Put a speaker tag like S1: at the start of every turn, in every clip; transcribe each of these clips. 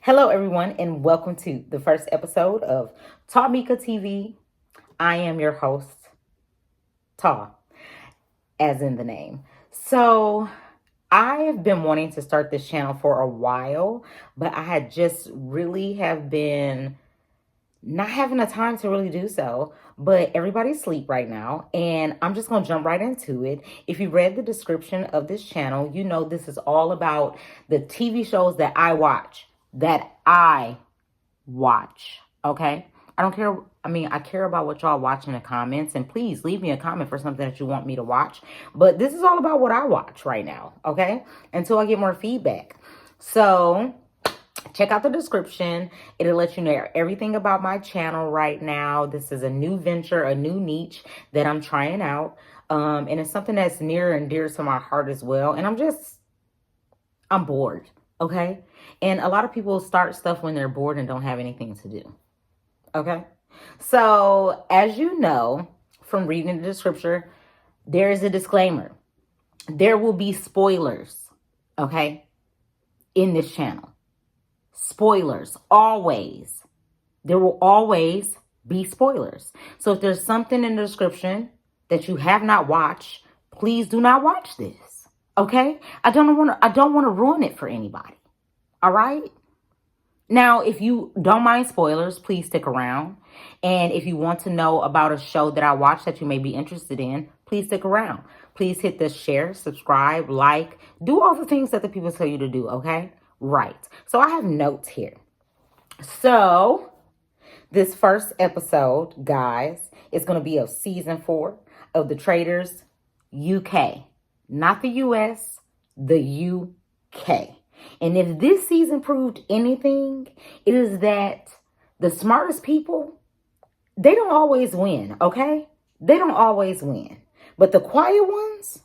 S1: Hello, everyone, and welcome to the first episode of TauMikka TV. I am your host, Ta, as in the name. So, I have been wanting to start this channel for a while, but I had just really have been not having the time to really do so. But everybody's asleep right now, and I'm just going to jump right into it. If you read the description of this channel, you know this is all about the TV shows that I watch, okay? I don't care. I mean, I care about what y'all watch in the comments, and please leave me a comment for something that you want me to watch. But this is all about what I watch right now, okay? Until I get more feedback. So check out the description. It'll let you know everything about my channel right now. This is a new venture, a new niche that I'm trying out. And it's something that's near and dear to my heart as well. And I'm bored, okay? And a lot of people start stuff when they're bored and don't have anything to do, okay? So, as you know from reading the description, there is a disclaimer. There will be spoilers, okay, in this channel. Spoilers, always. There will always be spoilers. So if there's something in the description that you have not watched, please do not watch this. Okay? I don't want to ruin it for anybody. All right? Now, if you don't mind spoilers, please stick around. And if you want to know about a show that I watch that you may be interested in, please stick around. Please hit the share, subscribe, like, do all the things that the people tell you to do, okay? Right. So I have notes here. So this first episode, guys, is going to be of season 4 of the Traitors UK. Not the US, the UK. And if this season proved anything, it is that the smartest people, they don't always win, okay? They don't always win. But the quiet ones,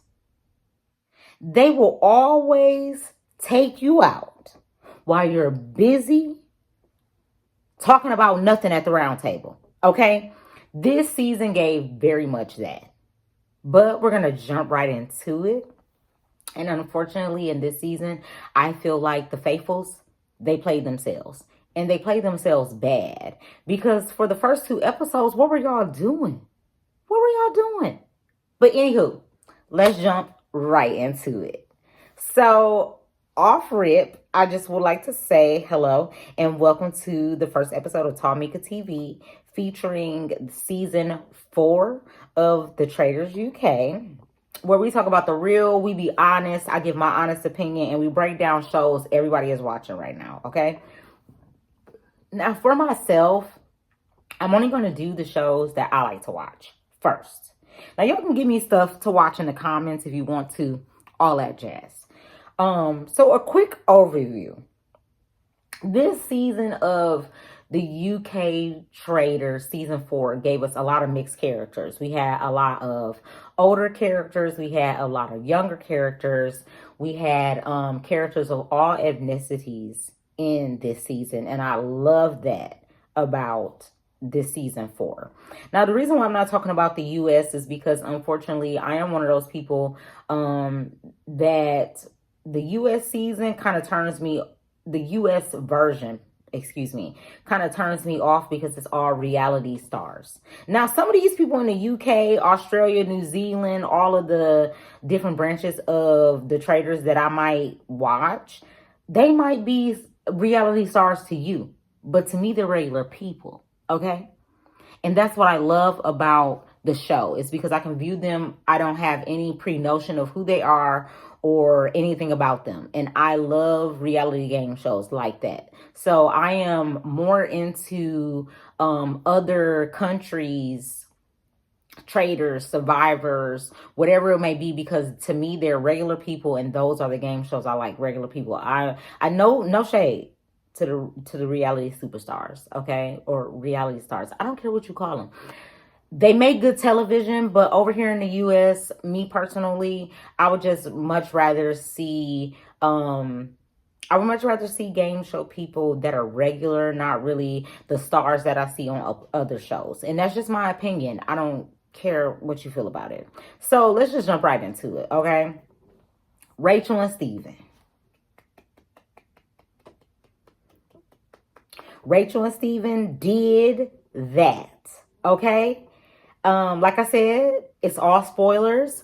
S1: they will always take you out while you're busy talking about nothing at the round table, okay? This season gave very much that. But we're going to jump right into it. And unfortunately, in this season, I feel like the faithfuls, they played themselves. And they played themselves bad. Because for the first 2 episodes, what were y'all doing? What were y'all doing? But anywho, let's jump right into it. So, off rip, I just would like to say hello and welcome to the first episode of TauMikka TV featuring season 4 of the Traitors UK, where we talk about the real, we be honest, I give my honest opinion, and we break down shows everybody is watching right now, okay? Now, for myself, I'm only going to do the shows that I like to watch first. Now, y'all can give me stuff to watch in the comments if you want to, all that jazz. So a quick overview. This season of the UK Traitors season 4 gave us a lot of mixed characters. We had a lot of older characters. We had a lot of younger characters. We had characters of all ethnicities in this season. And I love that about this season 4. Now, the reason why I'm not talking about the US is because, unfortunately, I am one of those people that the US season kind of turns me, the US version, kind of turns me off because it's all reality stars. Now, some of these people in the UK, Australia, New Zealand, all of the different branches of the Traitors that I might watch, they might be reality stars to you. But to me, they're regular people, okay? And that's what I love about the show, is because I can view them. I don't have any pre-notion of who they are or anything about them. And I love reality game shows like that. So I am more into other countries, Traitors, Survivors, whatever it may be, because to me, they're regular people, and those are the game shows I like, regular people. I know, no shade to the reality superstars, okay? Or reality stars. I don't care what you call them. They make good television, but over here in the US, me personally, I would just much rather see game show people that are regular, not really the stars that I see on other shows. And that's just my opinion. I don't care what you feel about it. So let's just jump right into it, okay? Rachel and Steven. Rachel and Steven did that. Okay? Like I said, it's all spoilers.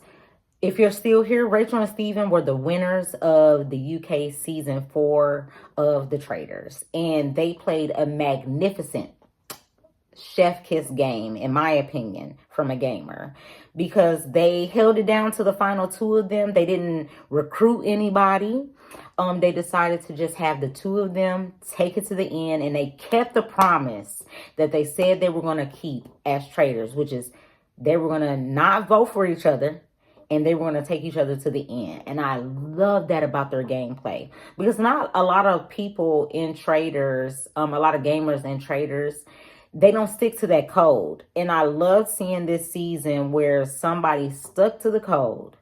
S1: If you're still here, Rachel and Steven were the winners of the UK season 4 of the Traitors. And they played a magnificent chef kiss game, in my opinion, from a gamer, because they held it down to the final two of them. They didn't recruit anybody. They decided to just have the two of them take it to the end, and they kept the promise that they said they were going to keep as traitors, which is they were going to not vote for each other, and they were going to take each other to the end. And I love that about their gameplay, because not a lot of people in Traitors, a lot of gamers in Traitors, they don't stick to that code. And I love seeing this season where somebody stuck to the code,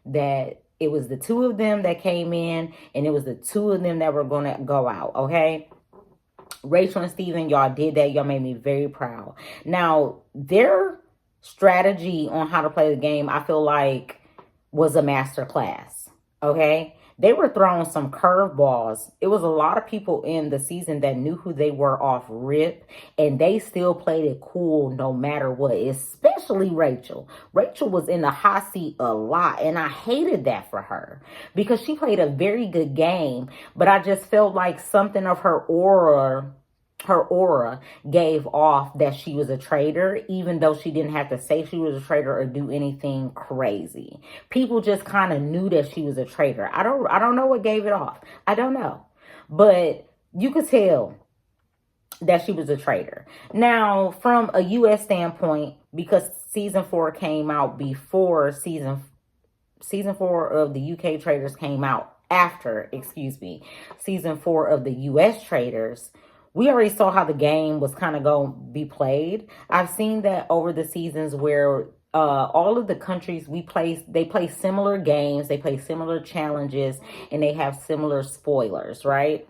S1: that it was the two of them that came in, and it was the two of them that were going to go out, okay? Rachel and Steven, y'all did that. Y'all made me very proud. Now, their strategy on how to play the game, I feel like, was a master class, okay? They were throwing some curveballs. It was a lot of people in the season that knew who they were off rip, and they still played it cool no matter what, especially Rachel. Rachel was in the hot seat a lot, and I hated that for her because she played a very good game, but I just felt like something of her aura gave off that she was a traitor, even though she didn't have to say she was a traitor or do anything crazy. People just kind of knew that she was a traitor. I don't know what gave it off. I don't know. But you could tell that she was a traitor. Now, from a US standpoint, because season 4 came out before season 4 of the UK Traitors came out after, season 4 of the US Traitors, we already saw how the game was kind of going to be played. I've seen that over the seasons where all of the countries they play similar games, they play similar challenges, and they have similar spoilers, right?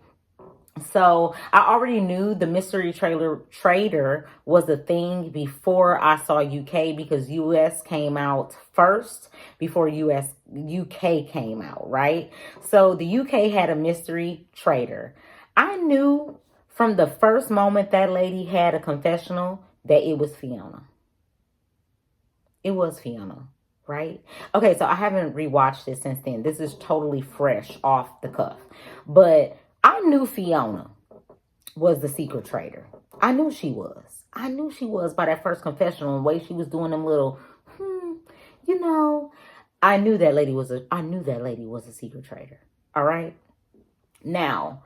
S1: So I already knew the mystery traitor was a thing before I saw UK, because US came out first before UK came out, right? So the UK had a mystery traitor. I knew from the first moment that lady had a confessional that it was Fiona. It was Fiona, right? Okay, so I haven't rewatched it since then. This is totally fresh off the cuff. But I knew Fiona was the secret traitor. I knew she was. I knew she was by that first confessional and the way she was doing them little, I knew that lady was a secret traitor. All right. Now,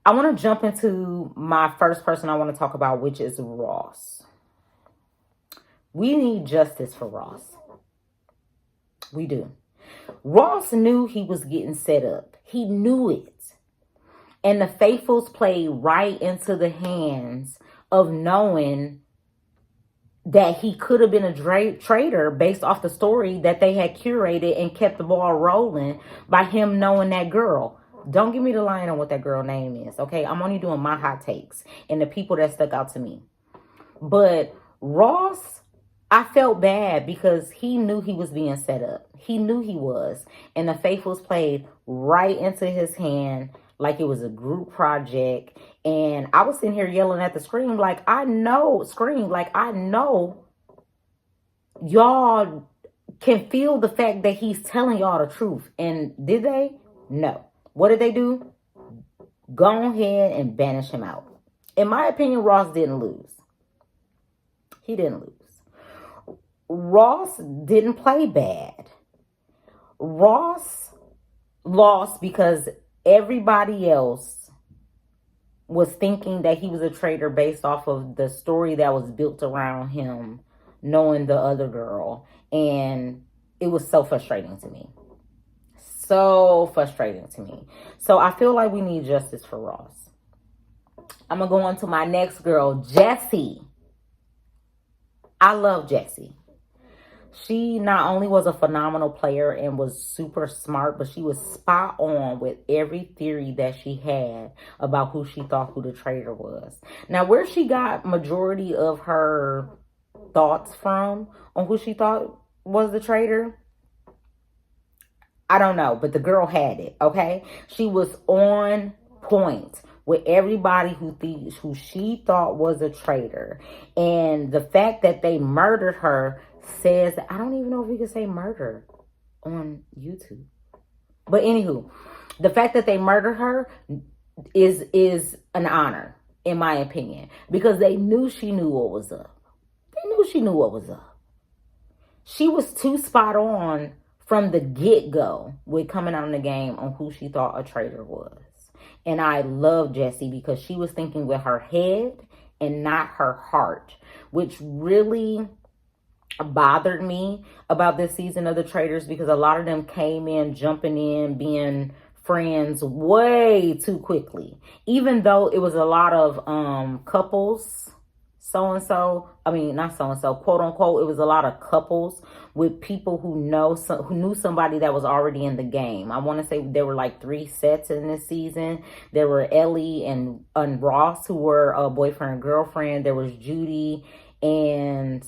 S1: I want to jump into my first person I want to talk about, which is Ross. We need justice for Ross. We do. Ross knew he was getting set up. He knew it. And the Faithfuls played right into the hands of knowing that he could have been a traitor based off the story that they had curated and kept the ball rolling by him knowing that girl. Don't give me the line on what that girl name is, okay? I'm only doing my hot takes and the people that stuck out to me. But Ross, I felt bad because he knew he was being set up. He knew he was. And the Faithfuls played right into his hand like it was a group project. And I was sitting here yelling at the screen like, I know y'all can feel the fact that he's telling y'all the truth. And did they? No. What did they do? Go ahead and banish him out. In my opinion, Ross didn't lose. He didn't lose. Ross didn't play bad. Ross lost because everybody else was thinking that he was a traitor based off of the story that was built around him knowing the other girl. And it was so frustrating to me. So frustrating to me. So I feel like we need justice for Ross. I'm going to go on to my next girl, Jessie. I love Jessie. She not only was a phenomenal player and was super smart, but she was spot on with every theory that she had about who she thought who the traitor was. Now, where she got majority of her thoughts from on who she thought was the traitor, I don't know, but the girl had it, okay? She was on point with everybody who she thought was a traitor. And the fact that they murdered her says that, I don't even know if we could say murder on YouTube. But anywho, the fact that they murdered her is an honor, in my opinion, because they knew she knew what was up. They knew she knew what was up. She was too spot on from the get-go with coming out in the game on who she thought a traitor was. And I love Jessie because she was thinking with her head and not her heart, which really bothered me about this season of the Traitors, because a lot of them came in jumping in, being friends way too quickly, even though it was a lot of couples, not so-and-so, quote unquote, it was a lot of couples with people who knew somebody that was already in the game. I want to say there were like 3 sets in this season. There were Ellie and Ross, who were a boyfriend and girlfriend. There was Judy and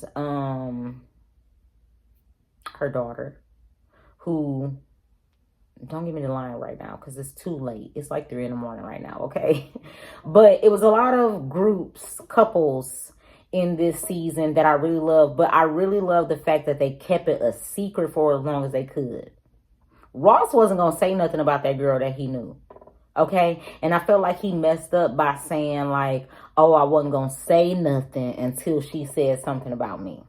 S1: her daughter, who, don't give me the line right now because it's too late. It's like 3 a.m. right now, okay? But it was a lot of groups, couples in this season that I really love. But I really love the fact that they kept it a secret for as long as they could. Ross wasn't going to say nothing about that girl that he knew, okay? And I felt like he messed up by saying like, oh, I wasn't going to say nothing until she said something about me.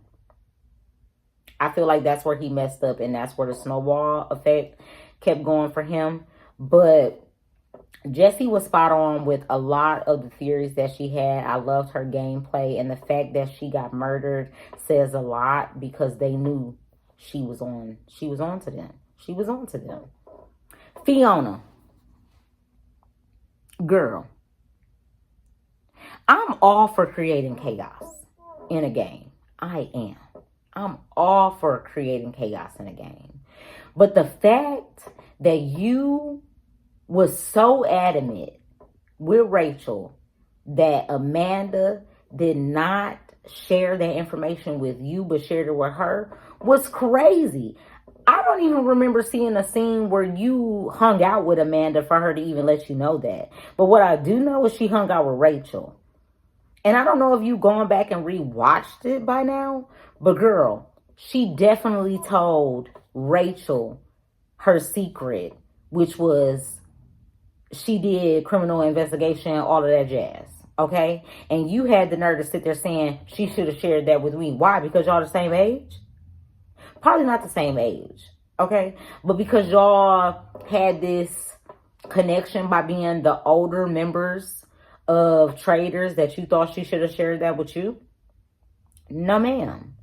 S1: I feel like that's where he messed up, and that's where the snowball effect kept going for him. But Jessie was spot on with a lot of the theories that she had. I loved her gameplay, and the fact that she got murdered says a lot, because they knew she was on to them. She was on to them. Fiona, girl, I'm all for creating chaos in a game. I am. I'm all for creating chaos in a game. But the fact that you was so adamant with Rachel that Amanda did not share that information with you but shared it with her was crazy. I don't even remember seeing a scene where you hung out with Amanda for her to even let you know that. But what I do know is she hung out with Rachel. And I don't know if you've gone back and rewatched it by now, but girl, she definitely told Rachel her secret, which was she did criminal investigation, all of that jazz, okay? And you had the nerve to sit there saying she should have shared that with me. Why? Because y'all the same age? Probably not the same age, okay? But because y'all had this connection by being the older members of Traitors, that you thought she should have shared that with you? No, ma'am.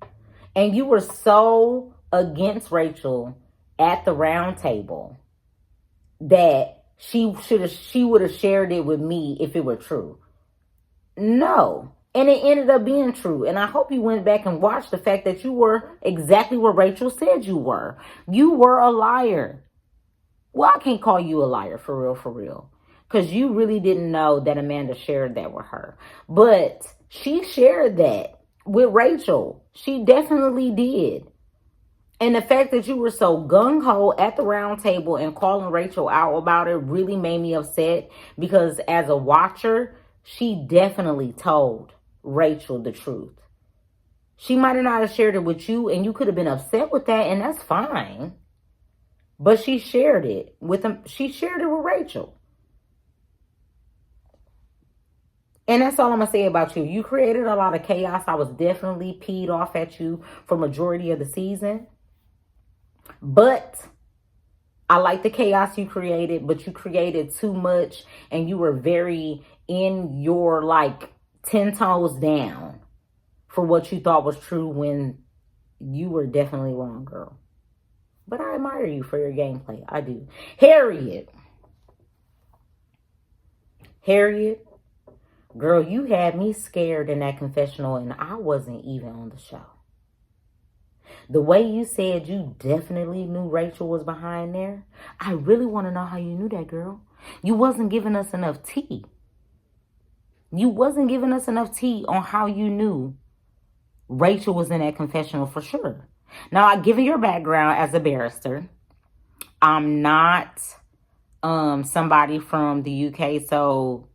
S1: And you were so against Rachel at the round table that she would have shared it with me if it were true. No. And it ended up being true. And I hope you went back and watched the fact that you were exactly what Rachel said you were. You were a liar. Well, I can't call you a liar, for real. Because you really didn't know that Amanda shared that with her. But she shared that with Rachel. She definitely did. And the fact that you were so gung-ho at the round table and calling Rachel out about it really made me upset. Because as a watcher, she definitely told Rachel the truth. She might have not shared it with you, and you could have been upset with that, and that's fine. But she shared it with them. She shared it with Rachel. And that's all I'm going to say about you. You created a lot of chaos. I was definitely peed off at you for majority of the season. But I like the chaos you created, but you created too much, and you were very in your, 10 toes down for what you thought was true when you were definitely wrong, girl. But I admire you for your gameplay. I do. Harriet, girl, you had me scared in that confessional, and I wasn't even on the show. The way you said you definitely knew Rachel was behind there, I really want to know how you knew that, girl. You wasn't giving us enough tea. You wasn't giving us enough tea on how you knew Rachel was in that confessional for sure. Now, given your background as a barrister, I'm not somebody from the UK, so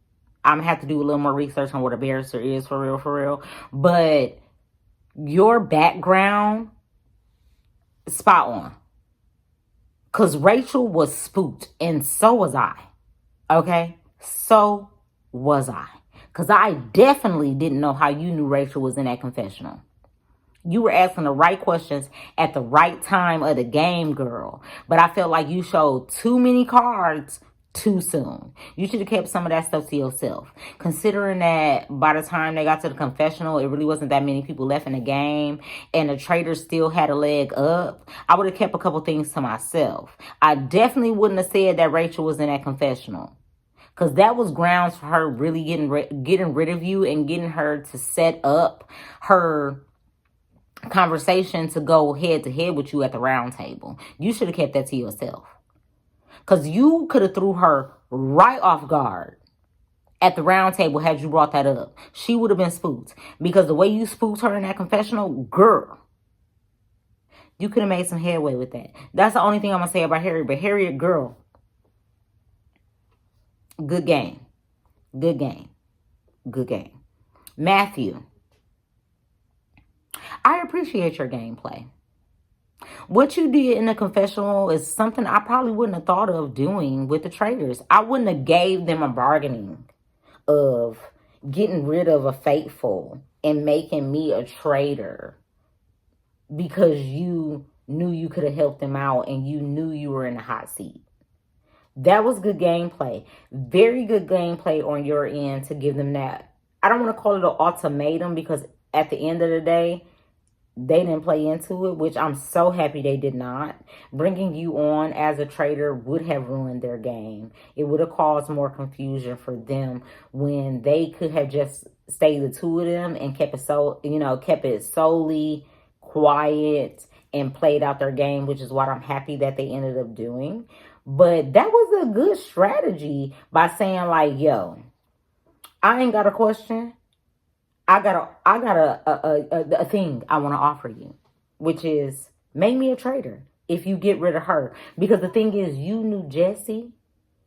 S1: I'm going to have to do a little more research on what a barrister is for real, for real. But your background, spot on. Because Rachel was spooked, and so was I. Okay? So was I. Because I definitely didn't know how you knew Rachel was in that confessional. You were asking the right questions at the right time of the game, girl. But I felt like you showed too many cards too soon. You should have kept some of that stuff to yourself. Considering that by the time they got to the confessional, it really wasn't that many people left in the game, and the Traitors still had a leg up, I would have kept a couple things to myself. I definitely wouldn't have said that Rachel was in that confessional. Because that was grounds for her really getting rid of you and getting her to set up her conversation to go head to head with you at the round table. You should have kept that to yourself. Because you could have threw her right off guard at the round table had you brought that up. She would have been spooked. Because the way you spooked her in that confessional, girl, you could have made some headway with that. That's the only thing I'm going to say about Harriet. But Harriet, girl, good game. Good game. Good game. Matthew, I appreciate your gameplay. What you did in the confessional is something I probably wouldn't have thought of doing with the Traitors. I wouldn't have gave them a bargaining of getting rid of a faithful and making me a traitor because you knew you could have helped them out and you knew you were in the hot seat. That was good gameplay. Very good gameplay on your end to give them that. I don't want to call it an ultimatum because at the end of the day, they didn't play into it, which I'm so happy they did not. Bringing you on as a traitor would have ruined their game. It would have caused more confusion for them when they could have just stayed the two of them and kept it solely quiet and played out their game, which is what I'm happy that they ended up doing. But that was a good strategy by saying like, yo, I ain't got a question. I got a thing I want to offer you, which is make me a traitor if you get rid of her. Because the thing is, you knew Jesse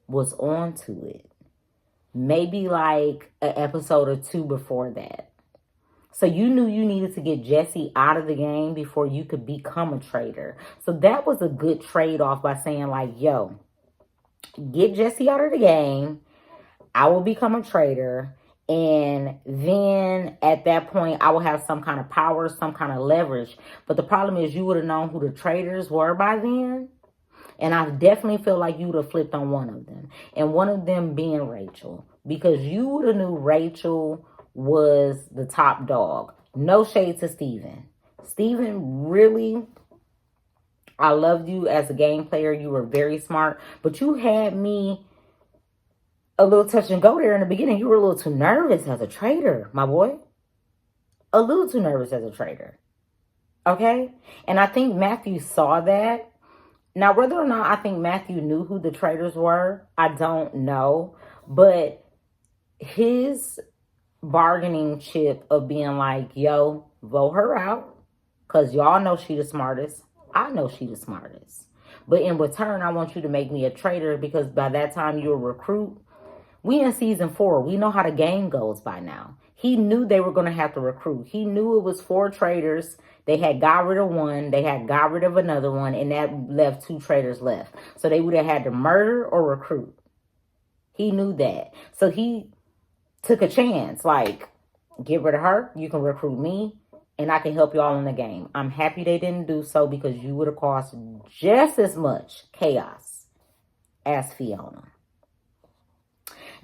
S1: was on to it. Maybe like an episode or two before that. So you knew you needed to get Jesse out of the game before you could become a traitor. So that was a good trade-off by saying like, yo, get Jesse out of the game. I will become a traitor. And then at that point, I will have some kind of power, some kind of leverage. But the problem is you would have known who the traitors were by then. And I definitely feel like you would have flipped on one of them. And one of them being Rachel. Because you would have knew Rachel was the top dog. No shade to Steven. Steven, really, I loved you as a game player. You were very smart. But you had me a little touch and go there in the beginning. You were a little too nervous as a traitor, my boy. A little too nervous as a traitor. Okay? And I think Matthew saw that. Now, whether or not I think Matthew knew who the traitors were, I don't know. But his bargaining chip of being like, yo, vote her out. Because y'all know she the smartest. I know she the smartest. But in return, I want you to make me a traitor because by that time you're a recruit. We in season 4. We know how the game goes by now. He knew they were going to have to recruit. He knew it was 4 traitors. They had got rid of one. They had got rid of another one. And that left 2 traitors left. So they would have had to murder or recruit. He knew that. So he took a chance. Like, get rid of her. You can recruit me. And I can help you all in the game. I'm happy they didn't do so because you would have caused just as much chaos as Fiona.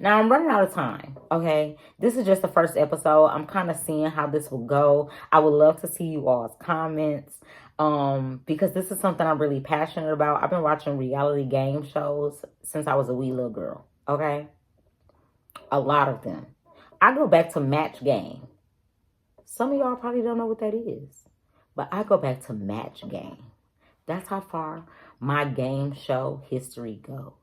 S1: Now, I'm running out of time, okay? This is just the first episode. I'm kind of seeing how this will go. I would love to see you all's comments because this is something I'm really passionate about. I've been watching reality game shows since I was a wee little girl, okay? A lot of them. I go back to Match Game. Some of y'all probably don't know what that is, but I go back to Match Game. That's how far my game show history goes.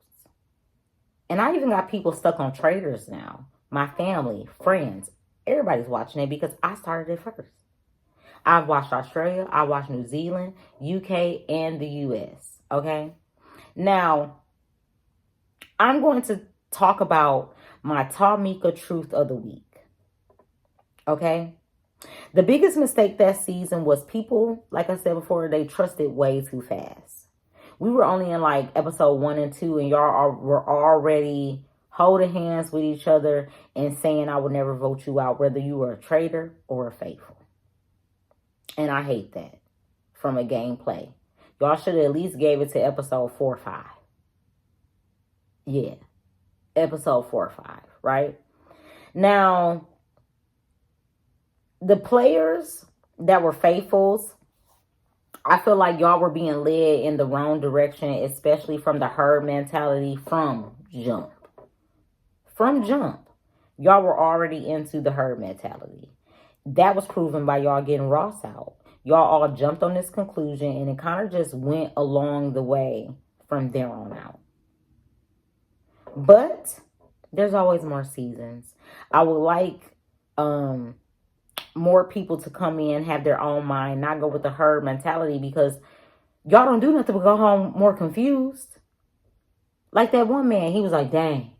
S1: And I even got people stuck on Traitors now. My family, friends, everybody's watching it because I started it first. I've watched Australia, I watched New Zealand, UK, and the US. Okay? Now, I'm going to talk about my TauMikka truth of the week. Okay? The biggest mistake that season was people, like I said before, they trusted way too fast. We were only in like episode 1 and 2, and were already holding hands with each other and saying, I would never vote you out, whether you were a traitor or a faithful. And I hate that from a gameplay. Y'all should have at least gave it to episode 4 or 5. Yeah. Episode 4 or 5, right? Now, the players that were faithfuls, I feel like y'all were being led in the wrong direction, especially from the herd mentality from jump. From jump. Y'all were already into the herd mentality. That was proven by y'all getting Ross out. Y'all all jumped on this conclusion, and it kind of just went along the way from there on out. But there's always more seasons. I would like more people to come in, have their own mind, not go with the herd mentality, because y'all don't do nothing but go home more confused. Like that one man, he was like, dang,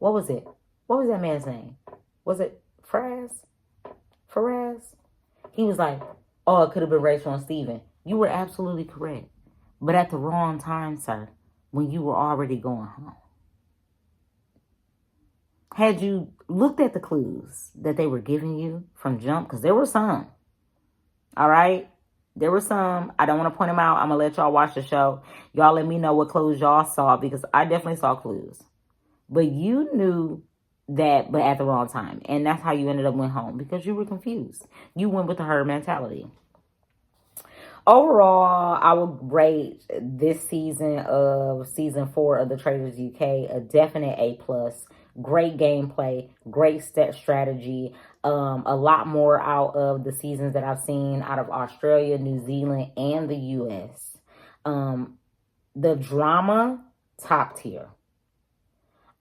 S1: what was it? What was that man's name? Was it Faraz? He was like, oh, it could have been Rachel and Steven. You were absolutely correct. But at the wrong time, sir, when you were already going home. Had you looked at the clues that they were giving you from jump, because there were some, all right? There were some. I don't want to point them out. I'm going to let y'all watch the show. Y'all let me know what clues y'all saw, because I definitely saw clues. But you knew that, but at the wrong time. And that's how you ended up went home, because you were confused. You went with the herd mentality. Overall, I would rate this season of season 4 of the Traitors UK a definite A+. Great gameplay, great strategy. A lot more out of the seasons that I've seen out of Australia, New Zealand, and the US. The drama, top tier.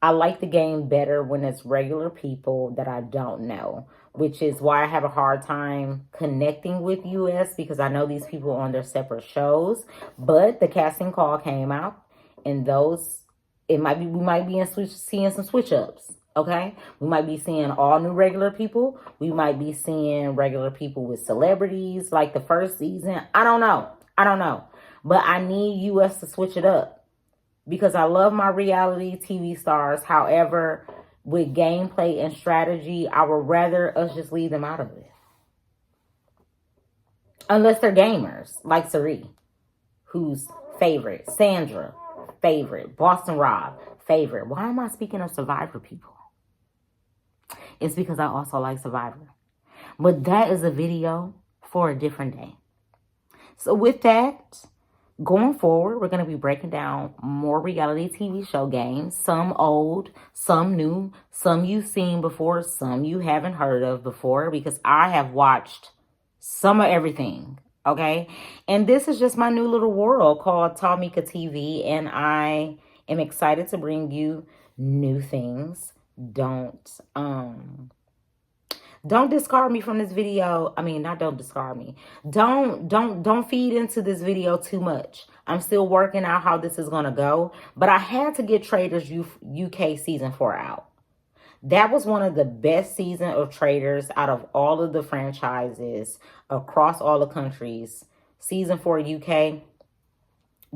S1: I like the game better when it's regular people that I don't know, which is why I have a hard time connecting with US, because I know these people on their separate shows. But the casting call came out, and we might be seeing some switch ups. Okay, we might be seeing all new regular people. We might be seeing regular people with celebrities like the first season. I don't know, but I need US to switch it up, because I love my reality TV stars. However, with gameplay and strategy, I would rather us just leave them out of it. Unless they're gamers, like Sari, who's favorite. Sandra, favorite. Boston Rob, favorite. Why am I speaking of Survivor people? It's because I also like Survivor. But that is a video for a different day. So with that, going forward, we're going to be breaking down more reality TV show games. Some old, some new, some you've seen before, some you haven't heard of before, because I have watched some of everything, okay? And this is just my new little world called TauMikka TV, and I am excited to bring you new things. Don't discard me from this video. I mean, don't discard me. Don't feed into this video too much. I'm still working out how this is going to go. But I had to get Traitors UK season 4 out. That was one of the best seasons of Traitors out of all of the franchises across all the countries. Season 4 UK,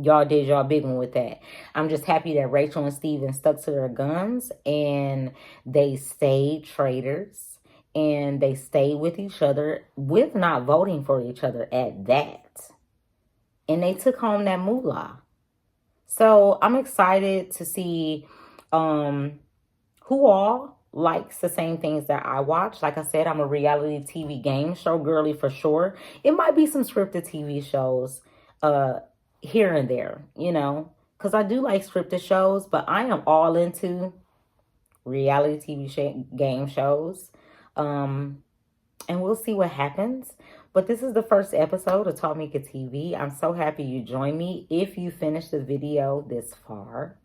S1: y'all did y'all big one with that. I'm just happy that Rachel and Steven stuck to their guns and they stayed Traitors. And they stay with each other, with not voting for each other at that. And they took home that moolah. So I'm excited to see who all likes the same things that I watch. Like I said, I'm a reality TV game show girly for sure. It might be some scripted TV shows here and there, because I do like scripted shows, but I am all into reality TV game shows. And we'll see what happens. But this is the first episode of TauMikka TV. I'm so happy you joined me. If you finished the video this far,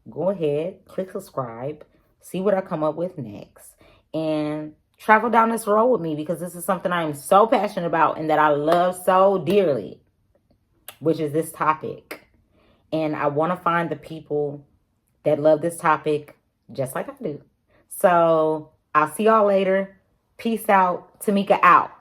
S1: go ahead, click subscribe, see what I come up with next, and travel down this road with me, because this is something I am so passionate about and that I love so dearly, which is this topic. And I want to find the people that love this topic, just like I do. So I'll see y'all later. Peace out. TauMikka out.